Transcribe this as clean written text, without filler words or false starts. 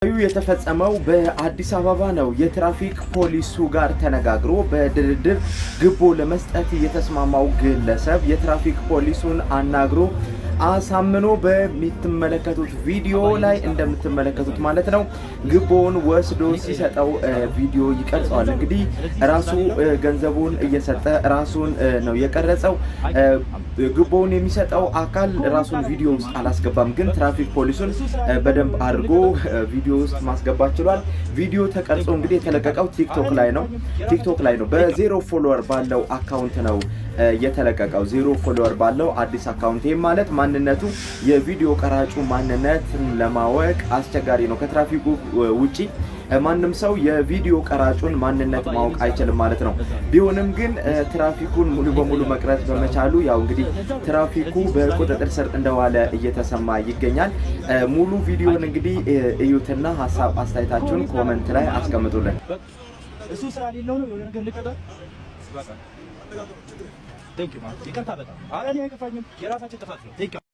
የተፈጸመው በአዲስ አበባ ነው። የትራፊክ ፖሊሱ ጋር ተነጋግሮ በድርድር ግቦ ለመስጠት የተስማማው ግለሰብ የትራፊክ ፖሊሱን አናግሮ አሳምኖ በሚትመለከቱት ቪዲዮ ላይ እንደምትመለከቱት ማለት ነው ግቦውን ወስዶ ሲሰጠው ቪዲዮ ይቀርጻል። እንግዲህ ራሱ ገንዘቡን እየሰጠ ራሱን ነው የቀረጸው። ግቦውን የሚሰጠው አካል ራሱን ቪዲዮ ውስጥ አላስገባም፣ ግን ትራፊክ ፖሊሱን በደንብ አድርጎ ቪዲዮ ውስጥ ማስገባት ችሏል። ቪዲዮ ተቀርጾ እንግዲህ የተለቀቀው ቲክቶክ ላይ ነው። በዜሮ ፎሎወር ባለው አካውንት ነው የተለቀቀው። ዜሮ ፎሎወር ባለው አዲስ አካውንት ማለት ማንነቱ የቪዲዮ ቀራጩ ማንነትን ለማወቅ አስቸጋሪ ነው። ከትራፊኩ ውጪ ማንም ሰው የቪዲዮ ቀራጩን ማንነት ማወቅ አይችልም ማለት ነው። ቢሆንም ግን ትራፊኩን ሙሉ በሙሉ መቅረጽ በመቻሉ ያው እንግዲህ ትራፊኩ በቁጥጥር ስር እንደዋለ እየተሰማ ይገኛል። ሙሉ ቪዲዮን እንግዲህ እዩትና ሐሳብ አስተያየታችሁን ኮሜንት ላይ አስቀምጡልን። እሱ ስራ ሊለው ነው የሆነ ነገር ልቀጣ ቴንክ ዩ ማለት ይቀርታ በጣም አላኔ አይከፋኝም። የራሳችን ጥፋት ነው።